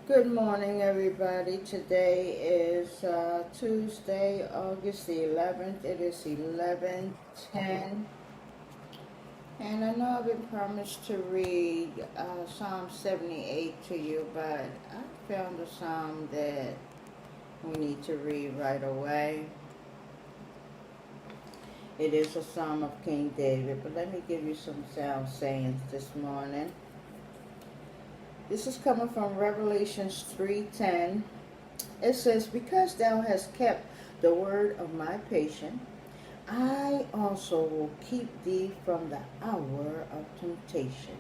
Good morning, everybody. Today is Tuesday, August the 11th. It is 11:10. And I know I've been promised to read Psalm 78 to you, but I found a psalm that we need to read right away. It is a psalm of King David, but let me give you some sound sayings this morning. This is coming from Revelations 3:10. It says, "Because thou hast kept the word of my patience, I also will keep thee from the hour of temptation.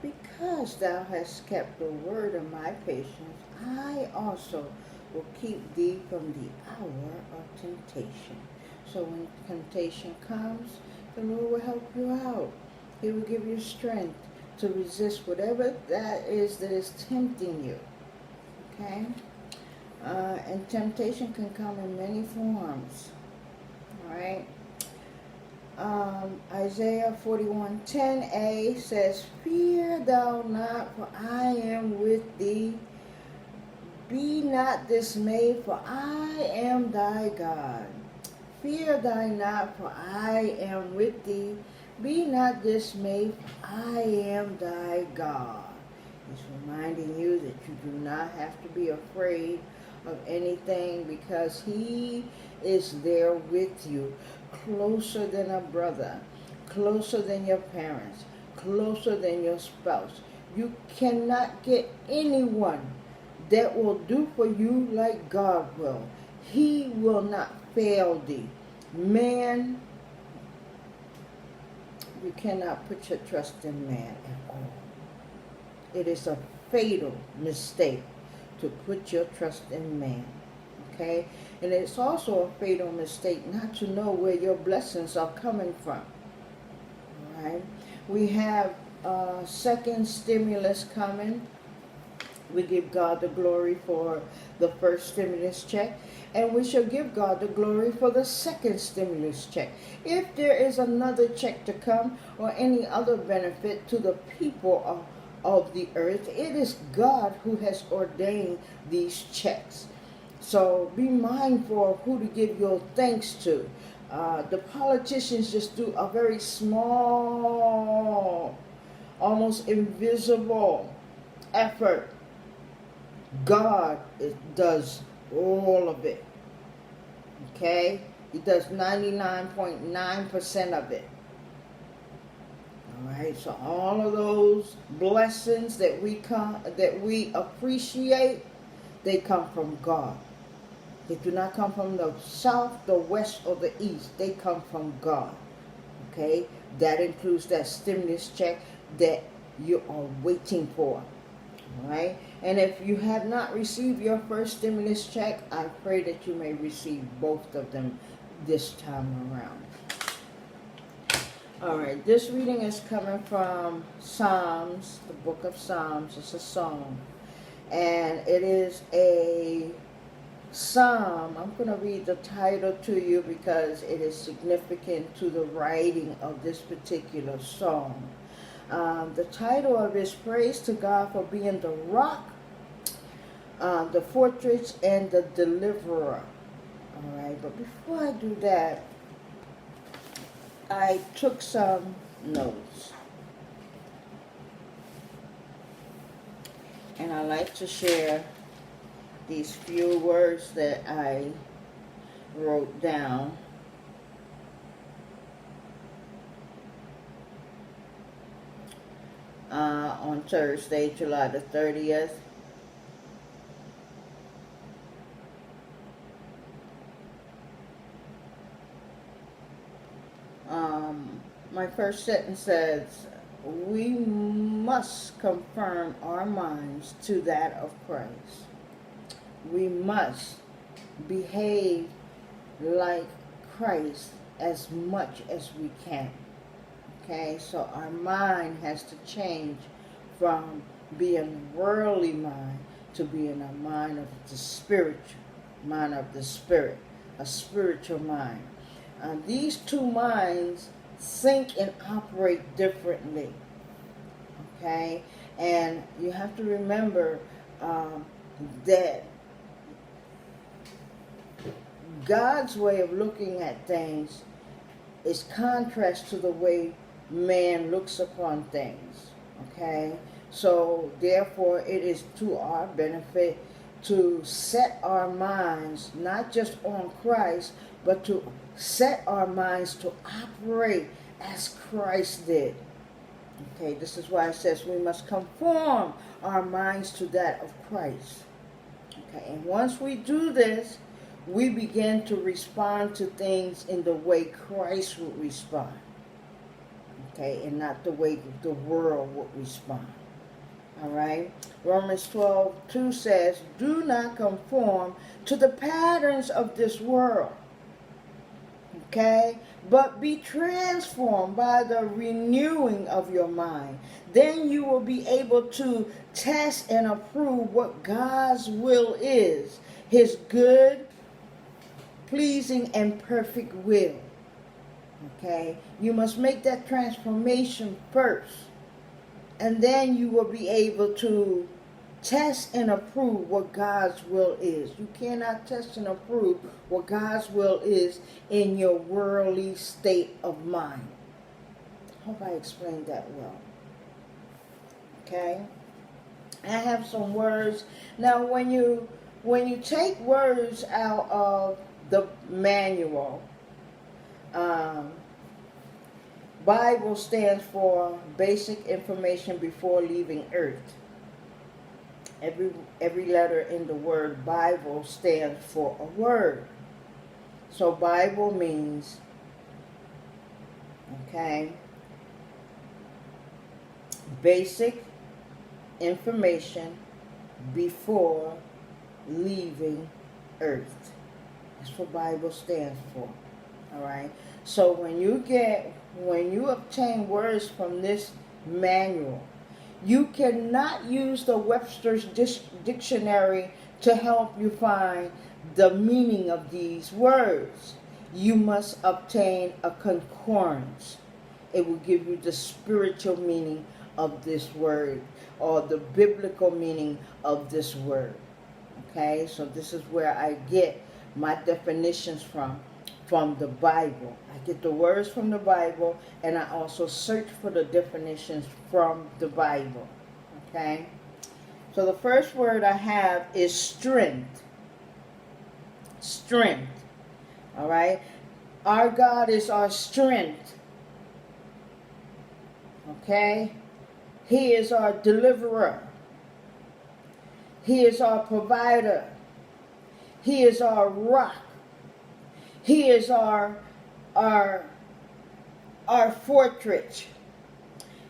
Because thou hast kept the word of my patience, I also will keep thee from the hour of temptation." So when temptation comes, the Lord will help you out. He will give you strength to resist whatever that is tempting you. Okay? And temptation can come in many forms. All right. Isaiah 41:10a says, "Fear thou not, for I am with thee. Be not dismayed, for I am thy God. Fear thou not, for I am with thee. Be not dismayed, for I am thy God." He's reminding you that you do not have to be afraid of anything because he is there with you, closer than a brother, closer than your parents, closer than your spouse. You cannot get anyone that will do for you like God will. He will not fail thee. Man, you cannot put your trust in man at all. It is a fatal mistake to put your trust in man. Okay? And it's also a fatal mistake not to know where your blessings are coming from. All right? We have a second stimulus coming. We give God the glory for the first stimulus check, and we shall give God the glory for the second stimulus check. If there is another check to come or any other benefit to the people of the earth, it is God who has ordained these checks. So be mindful of who to give your thanks to. The politicians just do a very small, almost invisible effort. God does all of it. Okay? He does 99.9% of it. Alright, so all of those blessings that we appreciate, they come from God. They do not come from the south, the west, or the east. They come from God. Okay? That includes that stimulus check that you are waiting for. Alright? And if you have not received your first stimulus check, I pray that you may receive both of them this time around. Alright, this reading is coming from Psalms, the book of Psalms. It's a psalm. And it is a psalm. I'm going to read the title to you because it is significant to the writing of this particular psalm. The title of it is "Praise to God for being the rock, the fortress, and the deliverer." Alright, but before I do that, I took some notes. And I like to share these few words that I wrote down. On Thursday, July the 30th. My first sentence says, "We must conform our minds to that of Christ." We must behave like Christ as much as we can. Okay, so our mind has to change from being worldly mind to being a mind of the spiritual, mind of the spirit, a spiritual mind. These two minds think and operate differently. Okay, and you have to remember that God's way of looking at things is contrast to the way man looks upon things. Okay? So therefore it is to our benefit to set our minds not just on Christ, but to set our minds to operate as Christ did. Okay, this is why it says we must conform our minds to that of Christ. Okay, and once we do this, we begin to respond to things in the way Christ would respond. Okay, and not the way the world would respond. All right. Romans 12:2 says, do not conform to the patterns of this world. Okay. But be transformed by the renewing of your mind. Then you will be able to test and approve what God's will is. His good, pleasing, and perfect will. Okay. You must make that transformation first. And then you will be able to test and approve what God's will is. You cannot test and approve what God's will is in your worldly state of mind. I hope I explained that well. Okay? I have some words. Now when you take words out of the manual, Bible stands for basic information before leaving earth. Every letter in the word Bible stands for a word. So Bible means, okay, basic information before leaving earth. That's what Bible stands for. All right. So when you obtain words from this manual, you cannot use the Webster's dictionary to help you find the meaning of these words. You must obtain a concordance. It will give you the spiritual meaning of this word or the biblical meaning of this word. Okay, so this is where I get my definitions from the Bible. I get the words from the Bible, and I also search for the definitions from the Bible. Okay? So the first word I have is strength. Strength. All right? Our God is our strength. Okay? He is our deliverer. He is our provider. He is our rock. He is our fortress.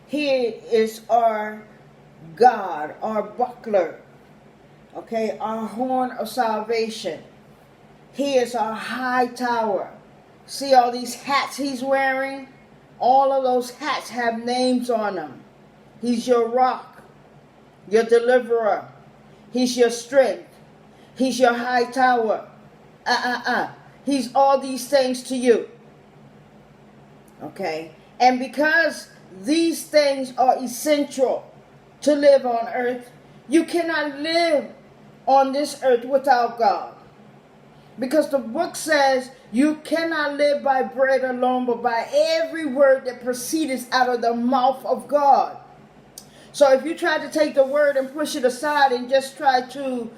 He is our God, our buckler. Okay, our horn of salvation. He is our high tower. See all these hats he's wearing? All of those hats have names on them. He's your rock, your deliverer. He's your strength. He's your high tower. He's all these things to you. Okay? And because these things are essential to live on earth, you cannot live on this earth without God. Because the book says you cannot live by bread alone, but by every word that proceeds out of the mouth of God. So if you try to take the word and push it aside and just try to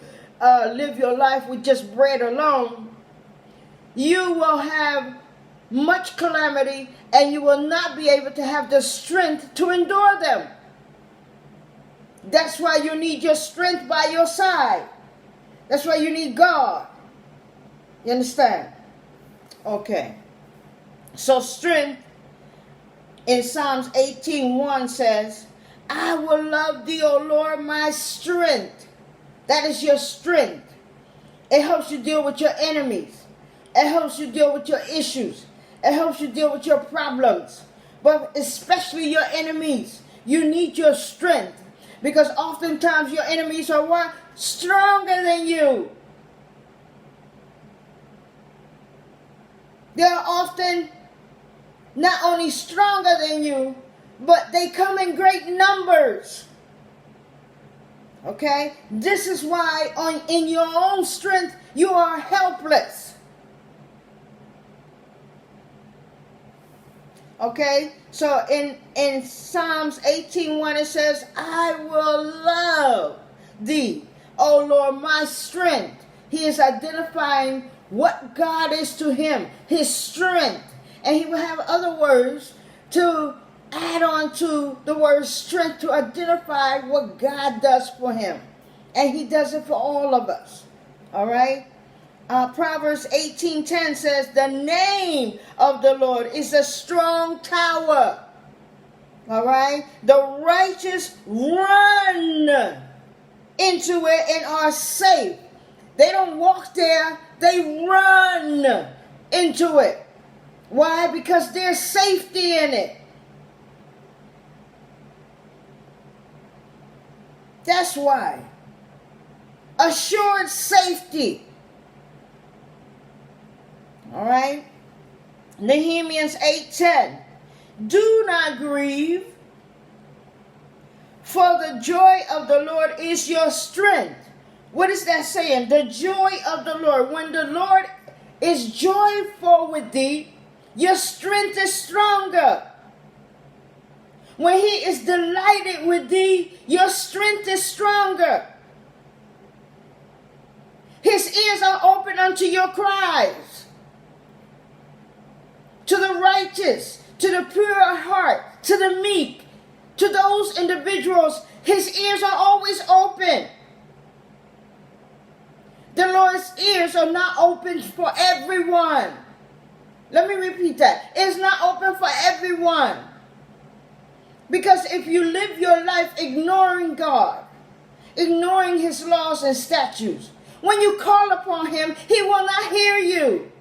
live your life with just bread alone, you will have much calamity and you will not be able to have the strength to endure them. That's why you need your strength by your side. That's why you need God. You understand? Okay. So strength in Psalms 18:1 says, I will love thee, O Lord, my strength. That is your strength. It helps you deal with your enemies. It helps you deal with your issues. It helps you deal with your problems. But especially your enemies. You need your strength. Because oftentimes your enemies are what? Stronger than you. They are often not only stronger than you, but they come in great numbers. Okay? This is why in your own strength you are helpless. Okay? So in Psalms 18:1 it says, I will love thee, O Lord, my strength. He is identifying what God is to him, his strength. And he will have other words to add on to the word strength to identify what God does for him. And he does it for all of us. All right? Proverbs 18:10 says, the name of the Lord is a strong tower. All right? The righteous run into it and are safe. They don't walk there, they run into it. Why? Because there's safety in it. That's why. Assured safety. All right? Nehemiah 8:10. Do not grieve, for the joy of the Lord is your strength. What is that saying? The joy of the Lord. When the Lord is joyful with thee, your strength is stronger. When he is delighted with thee, your strength is stronger. His ears are open unto your cries. To the righteous, to the pure heart, to the meek, to those individuals, his ears are always open. The Lord's ears are not open for everyone. Let me repeat that. It's not open for everyone. Because if you live your life ignoring God, ignoring his laws and statutes, when you call upon him, he will not hear you.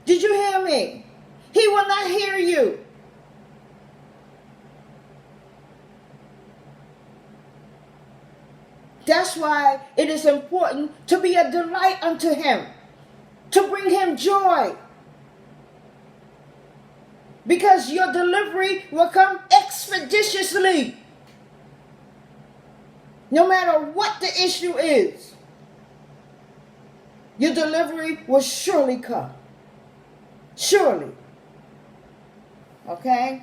Did you hear me? He will not hear you. That's why it is important to be a delight unto him, to bring him joy. Because your delivery will come expeditiously. No matter what the issue is, your delivery will surely come. Surely. Okay?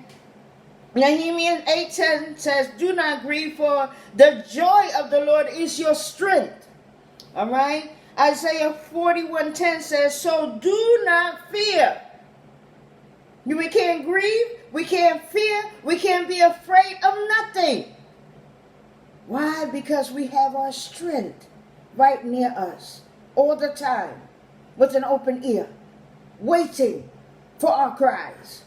Nehemiah 8:10 says, do not grieve, for the joy of the Lord is your strength. All right? Isaiah 41:10 says, so do not fear. We can't grieve, we can't fear, we can't be afraid of nothing. Why? Because we have our strength right near us all the time with an open ear, waiting for our cries.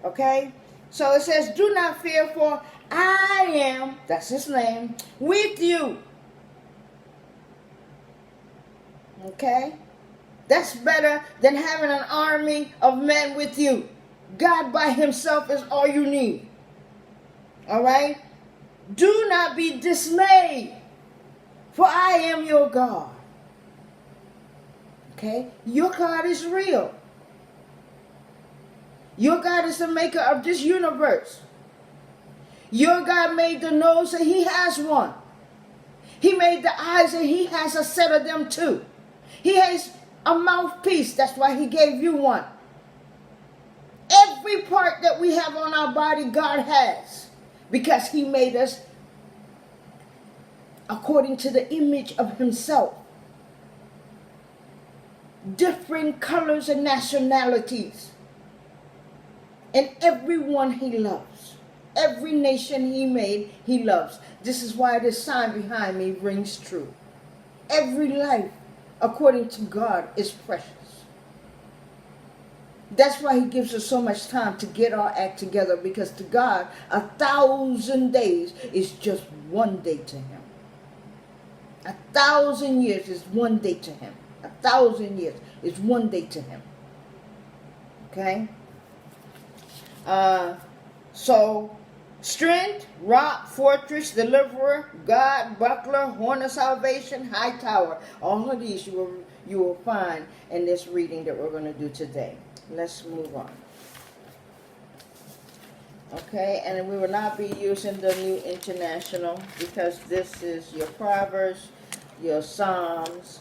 Okay? So it says, do not fear, for I am, that's his name, with you. Okay? That's better than having an army of men with you. God by himself is all you need. All right? Do not be dismayed, for I am your God. Okay? Your God is real. Your God is the maker of this universe. Your God made the nose and he has one. He made the eyes and he has a set of them too. He has a mouthpiece. That's why he gave you one. Every part that we have on our body, God has. Because he made us according to the image of himself. Different colors and nationalities. And everyone he loves. Every nation he made, he loves. This is why this sign behind me rings true. Every life, according to God, is precious. That's why he gives us so much time to get our act together, because to God, 1,000 days is just one day to him. 1,000 years is one day to him. 1,000 years is one day to him. Okay? So, strength, rock, fortress, deliverer, God, buckler, horn of salvation, high tower. All of these you will find in this reading that we're going to do today. Let's move on. Okay, and we will not be using the New International because this is your Proverbs, your Psalms.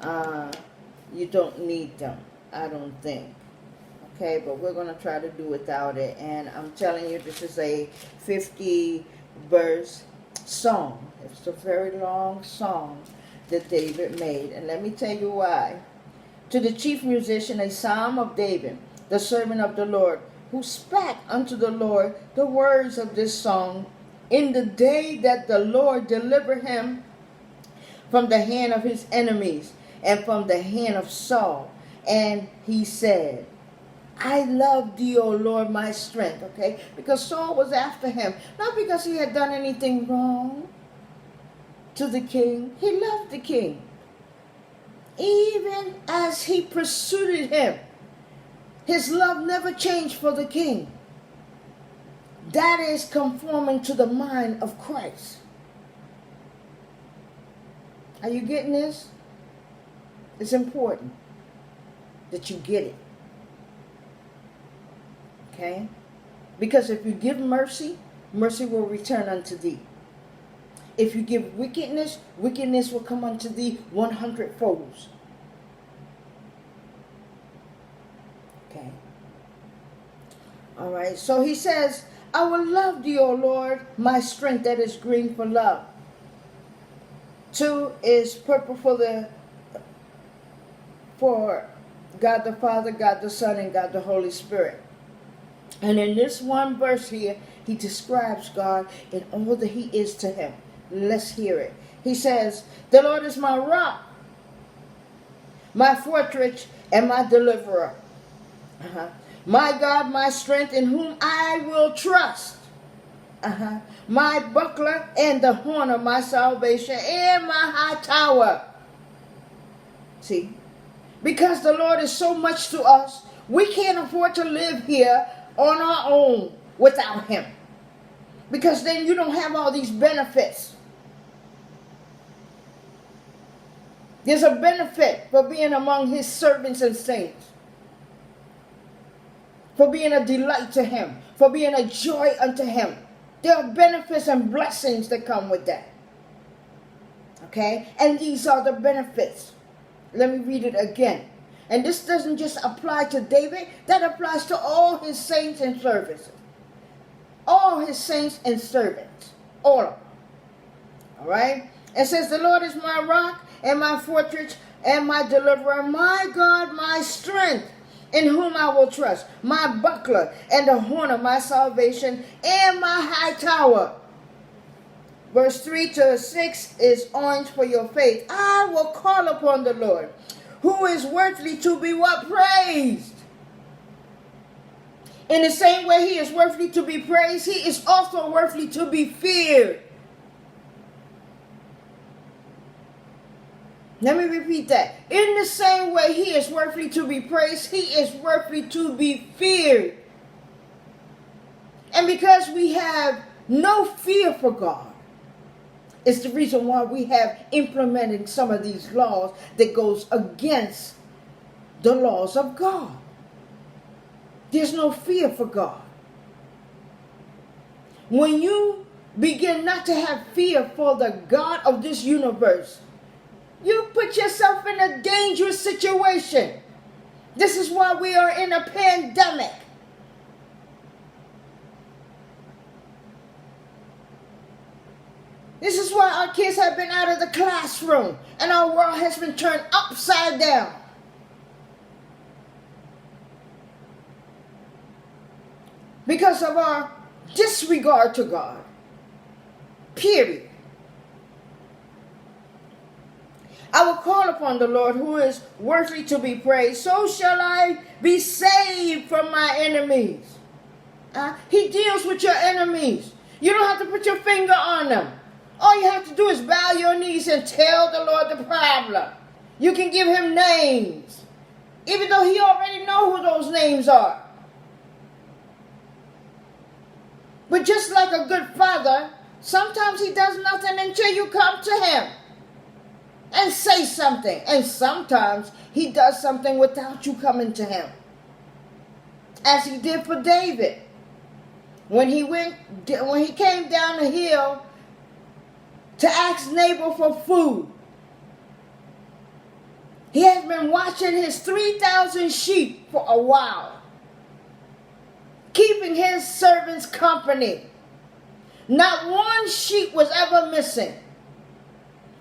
Uh, you don't need them, I don't think. Okay, but we're going to try to do without it. And I'm telling you, this is a 50 verse song. It's a very long song that David made. And let me tell you why. To the chief musician, a psalm of David, the servant of the Lord, who spake unto the Lord the words of this song in the day that the Lord delivered him from the hand of his enemies and from the hand of Saul. And he said, I love thee, O Lord, my strength. Okay? Because Saul was after him. Not because he had done anything wrong to the king. He loved the king. Even as he pursued him, his love never changed for the king. That is conforming to the mind of Christ. Are you getting this? It's important that you get it. Okay? Because if you give mercy, mercy will return unto thee. If you give wickedness, wickedness will come unto thee 100 folds. Okay. All right. So he says, I will love thee, O Lord, my strength that is green for love. 2 is purple for God the Father, God the Son, and God the Holy Spirit. And in this one verse here, he describes God in all that he is to him. Let's hear it. He says, the Lord is my rock, my fortress, and my deliverer. My God, my strength, in whom I will trust. My buckler and the horn of my salvation and my high tower. See, because the Lord is so much to us, we can't afford to live here on our own without him. Because then you don't have all these benefits. There's a benefit for being among his servants and saints. For being a delight to him. For being a joy unto him. There are benefits and blessings that come with that. Okay? And these are the benefits. Let me read it again. And this doesn't just apply to David. That applies to all his saints and servants. All his saints and servants. All of them. All right? It says, the Lord is my rock and my fortress and my deliverer. My God, my strength, in whom I will trust. My buckler and the horn of my salvation and my high tower. Verse 3 to 6 is orange for your faith. I will call upon the Lord, who is worthy to be what? Praised. In the same way he is worthy to be praised, he is also worthy to be feared. Let me repeat that. In the same way he is worthy to be praised, he is worthy to be feared. And because we have no fear for God, it's the reason why we have implemented some of these laws that goes against the laws of God. There's no fear for God. When you begin not to have fear for the God of this universe, you put yourself in a dangerous situation. This is why we are in a pandemic. This is why our kids have been out of the classroom and our world has been turned upside down. Because of our disregard to God. Period. I will call upon the Lord who is worthy to be praised. So shall I be saved from my enemies. He deals with your enemies. You don't have to put your finger on them. All you have to do is bow your knees and tell the Lord the problem. You can give him names, even though he already knows who those names are. But just like a good father, sometimes he does nothing until you come to him and say something. And sometimes he does something without you coming to him, as he did for David. when he came down the hill to ask Nabal for food. He has been watching his 3,000 sheep for a while, keeping his servants company. Not one sheep was ever missing.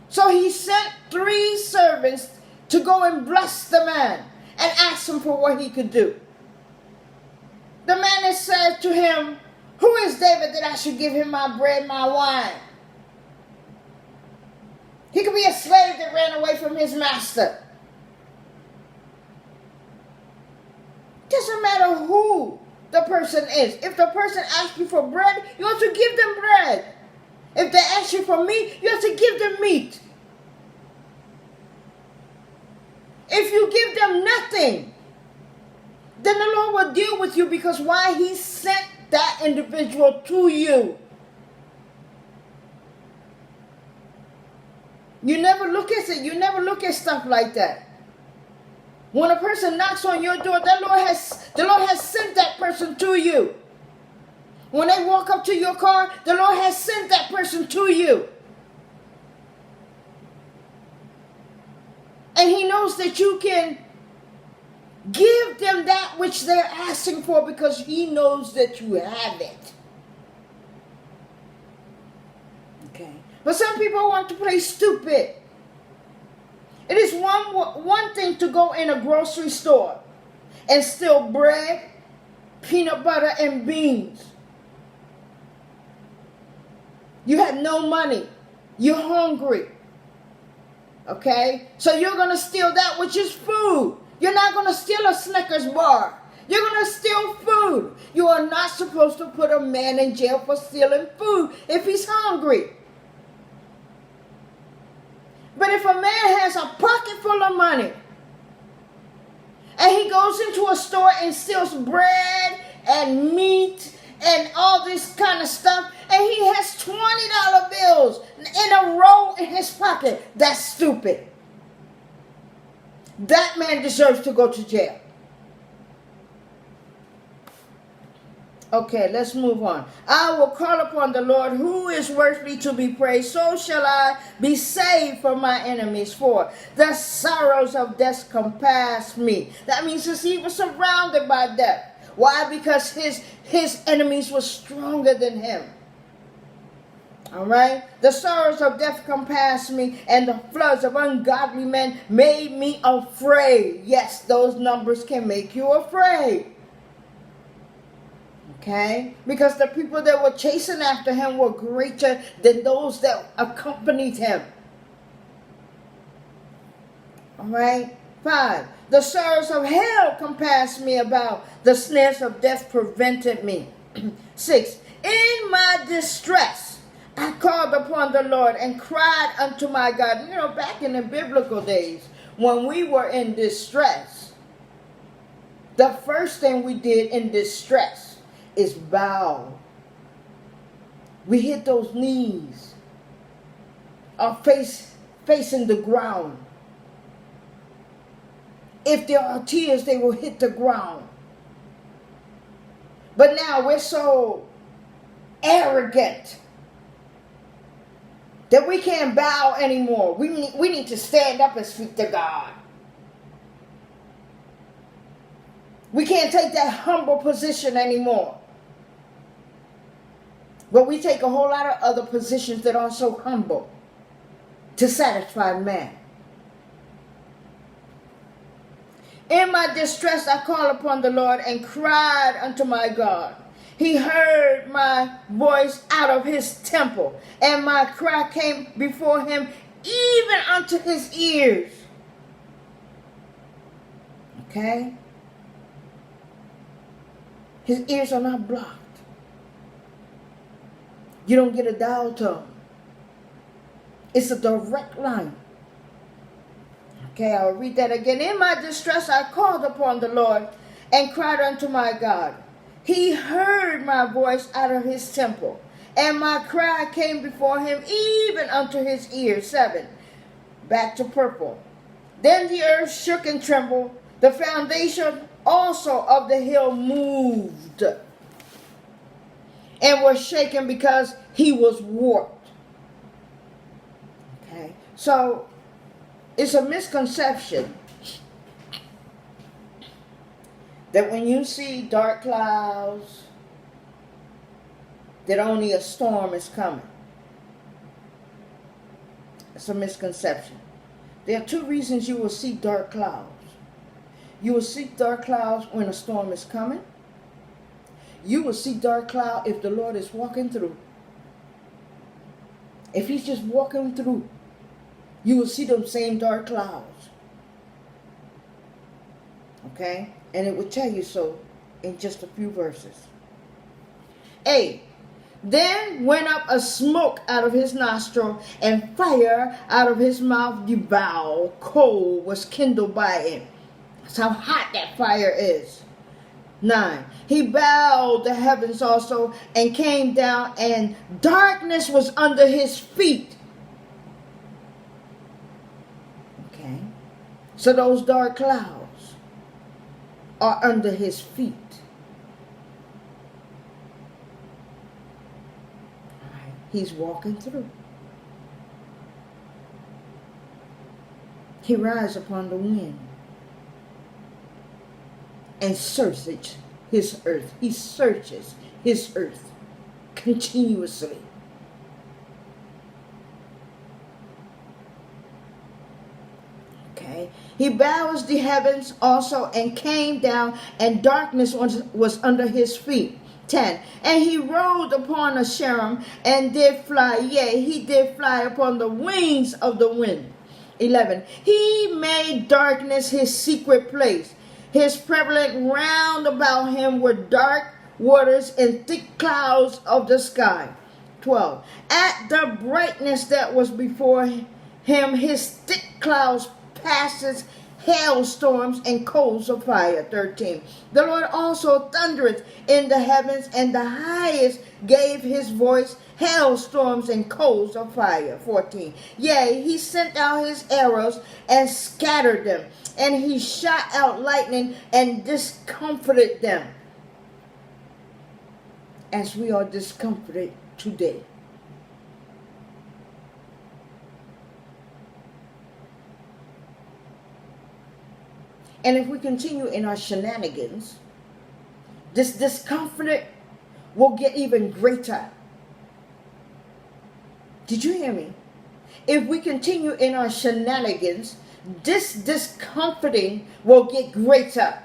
So he sent 3 servants to go and bless the man and ask him for what he could do. The man has said to him, "Who is David that I should give him my bread, my wine?" He could be a slave that ran away from his master. Doesn't matter who the person is. If the person asks you for bread, you have to give them bread. If they ask you for meat, you have to give them meat. If you give them nothing, then the Lord will deal with you, because why? He sent that individual to you. You never look at it. You never look at stuff like that. When a person knocks on your door, the Lord has sent that person to you. When they walk up to your car, the Lord has sent that person to you. And He knows that you can give them that which they're asking for, because He knows that you have it. Okay. But some people want to play stupid. It is one thing to go in a grocery store and steal bread, peanut butter, and beans. You have no money. You're hungry. Okay? So you're going to steal that which is food. You're not going to steal a Snickers bar. You're going to steal food. You are not supposed to put a man in jail for stealing food if he's hungry. But if a man has a pocket full of money and he goes into a store and steals bread and meat and all this kind of stuff, and he has $20 bills in a row in his pocket, that's stupid. That man deserves to go to jail. Okay, let's move on. I will call upon the Lord, who is worthy to be praised. So shall I be saved from my enemies. For the sorrows of death compass me. That means he was surrounded by death. Why? Because his enemies were stronger than him. All right? The sorrows of death compassed me, and the floods of ungodly men made me afraid. Yes, those numbers can make you afraid. Okay? Because the people that were chasing after him were greater than those that accompanied him. All right? 5. The sorrows of hell compassed me about. The snares of death prevented me. 6. In my distress, I called upon the Lord and cried unto my God. You know, back in the biblical days, when we were in distress, the first thing we did in distress is bow. We hit those knees, our face facing the ground. If there are tears, they will hit the ground. But now we're so arrogant that we can't bow anymore. We need to stand up and speak to God. We can't take that humble position anymore. But we take a whole lot of other positions that are so humble to satisfy man. In my distress, I called upon the Lord and cried unto my God. He heard my voice out of his temple, and my cry came before him even unto his ears. Okay? His ears are not blocked. You don't get a dial tone. It's a direct line. Okay, I'll read that again. In my distress, I called upon the Lord and cried unto my God. He heard my voice out of his temple, and my cry came before him even unto his ears. 7. Back to purple. Then the earth shook and trembled. The foundation also of the hill moved. and was shaken because he was warped. Okay, so it's a misconception that when you see dark clouds, that only a storm is coming. It's a misconception. There are two reasons you will see dark clouds. You will see dark clouds when a storm is coming. You will see dark cloud if the Lord is walking through. If he's just walking through, you will see them same dark clouds. Okay? And it will tell you so in just a few verses. A. Then went up a smoke out of his nostril, and fire out of his mouth devoured. Coal was kindled by it. That's how hot that fire is. 9. He bowed the heavens also, and came down, and darkness was under his feet. Okay? So those dark clouds are under his feet. He's walking through. He rides upon the wind and searches his earth. He searches his earth continuously. Okay. He bows the heavens also, and came down, and darkness was under his feet. 10. And he rode upon a cherub, and did fly, yea, he did fly upon the wings of the wind. 11. He made darkness his secret place. His prevalent round about him were dark waters and thick clouds of the sky. 12. At the brightness that was before him, his thick clouds passes hailstorms and coals of fire. 13. The Lord also thundereth in the heavens, and the highest gave his voice, hailstorms and coals of fire. 14. Yea, he sent out his arrows and scattered them, and he shot out lightning and discomforted them, as we are discomforted today. And if we continue in our shenanigans, this discomfort will get even greater. Did you hear me? If we continue in our shenanigans, this discomforting will get greater.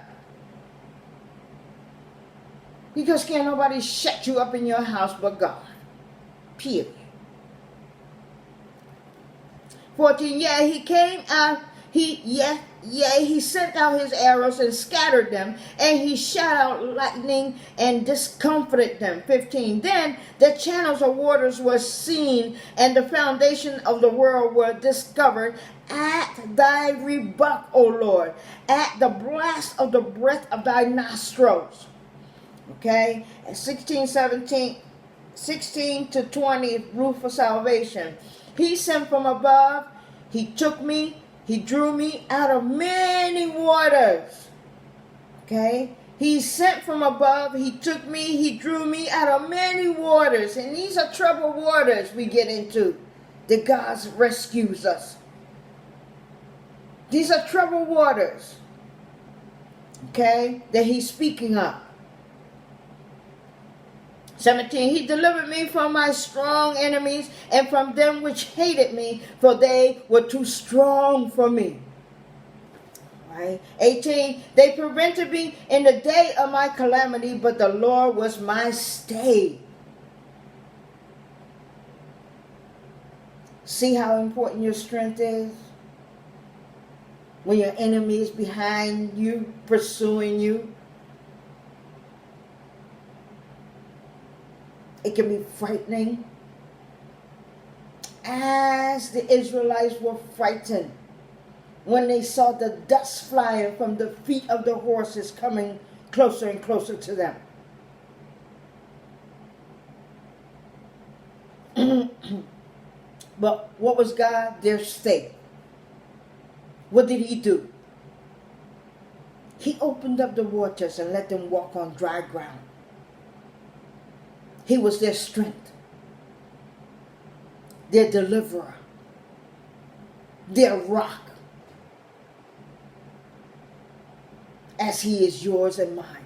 Because can't nobody shut you up in your house but God. Period. 14. Yea, he came out. He sent out his arrows and scattered them, and he shot out lightning and discomforted them. 15. Then the channels of waters were seen, and the foundation of the world were discovered at thy rebuke, O Lord, at the blast of the breath of thy nostrils. Okay? And 16 to 20, rule for salvation. He sent from above, he took me, he drew me out of many waters. Okay? He sent from above, he took me, he drew me out of many waters. And these are troubled waters we get into, that God rescues us. These are troubled waters, okay, that he's speaking of. 17. He delivered me from my strong enemies, and from them which hated me, for they were too strong for me. Right? 18. They prevented me in the day of my calamity, but the Lord was my stay. See how important your strength is? When your enemy is behind you, pursuing you. It can be frightening. As the Israelites were frightened when they saw the dust flying from the feet of the horses coming closer and closer to them. But what was God? Their stay. What did he do? He opened up the waters and let them walk on dry ground. He was their strength, their deliverer, their rock, as he is yours and mine.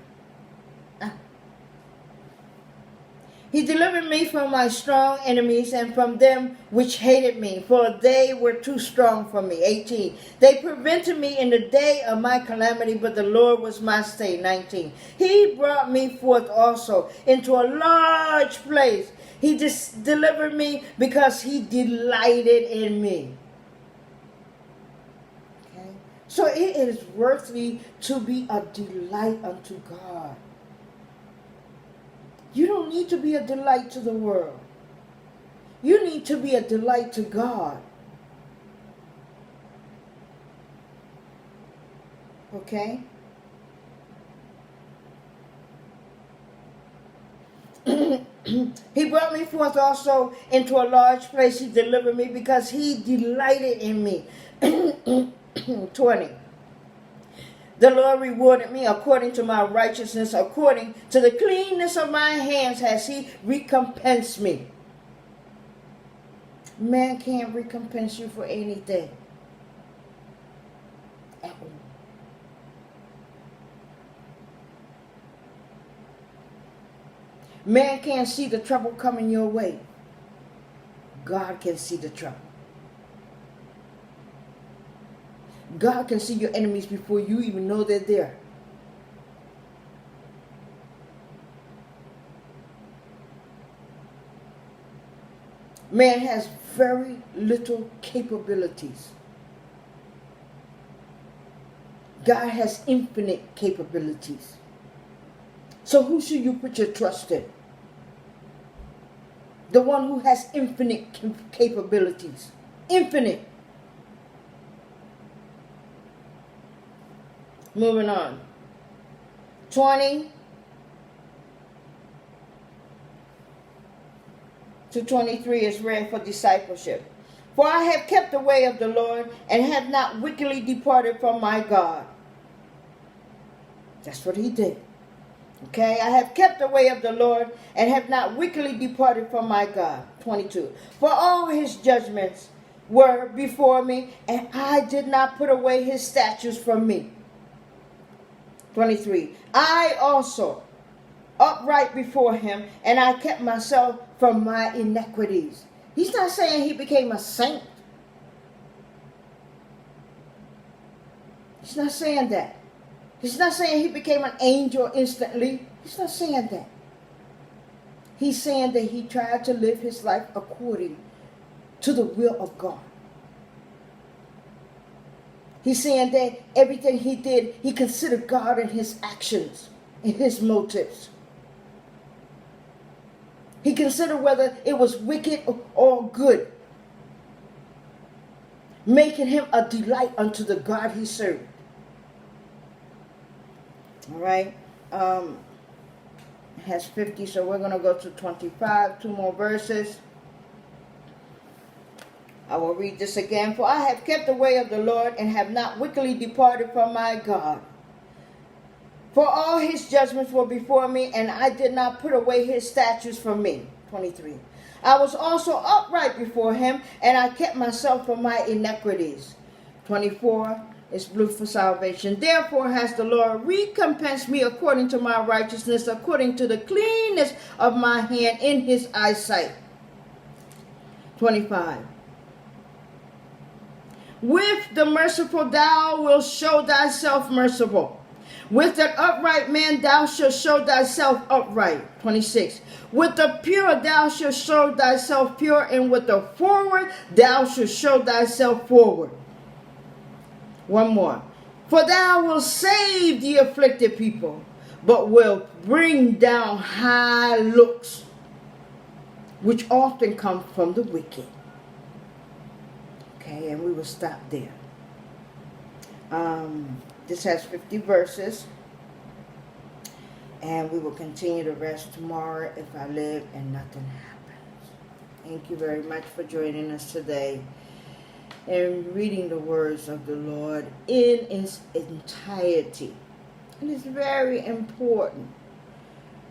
He delivered me from my strong enemies and from them which hated me, for they were too strong for me. 18. They prevented me in the day of my calamity, but the Lord was my stay. 19. He brought me forth also into a large place. He delivered me because he delighted in me. Okay? So it is worthy to be a delight unto God. You don't need to be a delight to the world. You need to be a delight to God. Okay? He brought me forth also into a large place. He delivered me because he delighted in me. 20. The Lord rewarded me according to my righteousness, according to the cleanness of my hands has he recompensed me. Man can't recompense you for anything. Man can't see the trouble coming your way. God can see the trouble. God can see your enemies before you even know they're there. Man has very little capabilities. God has infinite capabilities. So who should you put your trust in? The one who has infinite capabilities. Infinite. Moving on. 20 to 23 is read for discipleship. For I have kept the way of the Lord and have not wickedly departed from my God. That's what he did. Okay, I have kept the way of the Lord and have not wickedly departed from my God. 22. For all his judgments were before me, and I did not put away his statutes from me. 23. I also upright before him, and I kept myself from my iniquities. He's not saying he became a saint. He's not saying that. He's not saying he became an angel instantly. He's not saying that. He's saying that he tried to live his life according to the will of God. He's saying that everything he did, he considered God in his actions, in his motives. He considered whether it was wicked or good, making him a delight unto the God he served. All right. It has 50, so we're going to go to 25, 2 more verses. I will read this again. For I have kept the way of the Lord and have not wickedly departed from my God. For all his judgments were before me, and I did not put away his statutes from me. 23. I was also upright before him, and I kept myself from my iniquities. 24 is blue for salvation. Therefore has the Lord recompensed me according to my righteousness, according to the cleanness of my hand in his eyesight. 25. With the merciful thou wilt show thyself merciful. With an upright man thou shalt show thyself upright. 26. With the pure thou shalt show thyself pure, and with the forward thou shalt show thyself forward. One more. For thou wilt save the afflicted people, but will bring down high looks, which often come from the wicked. Okay, and we will stop there. This has 50 verses, and we will continue the rest tomorrow if I live and nothing happens. Thank you very much for joining us today and reading the words of the Lord in its entirety. And it's very important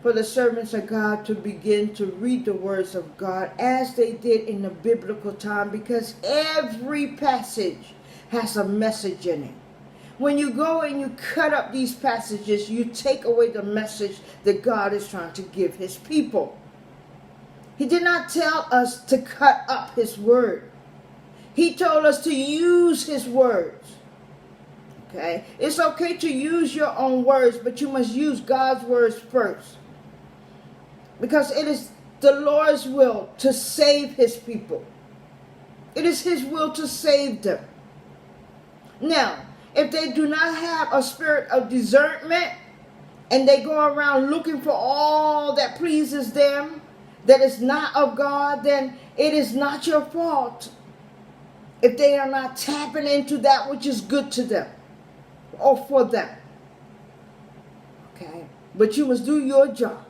for the servants of God to begin to read the words of God as they did in the biblical time, because every passage has a message in it. When you go and you cut up these passages, you take away the message that God is trying to give his people. He did not tell us to cut up his word. He told us to use his words. Okay? It's okay to use your own words, but you must use God's words first. Because it is the Lord's will to save his people. It is his will to save them. Now, if they do not have a spirit of discernment and they go around looking for all that pleases them, that is not of God, then it is not your fault if they are not tapping into that which is good to them or for them. Okay? But you must do your job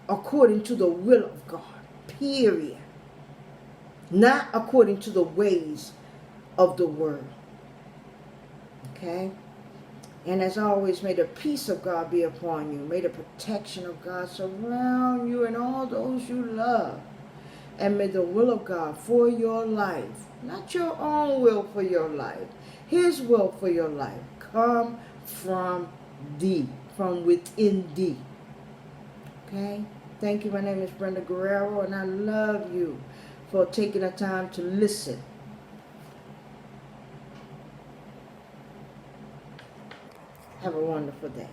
according to the will of God, period. Not according to the ways of the world. Okay? And as always, may the peace of God be upon you. May the protection of God surround you and all those you love. And may the will of God for your life, not your own will for your life, his will for your life, come from thee, from within thee. Okay? Thank you. My name is Brenda Guerrero, and I love you for taking the time to listen. Have a wonderful day.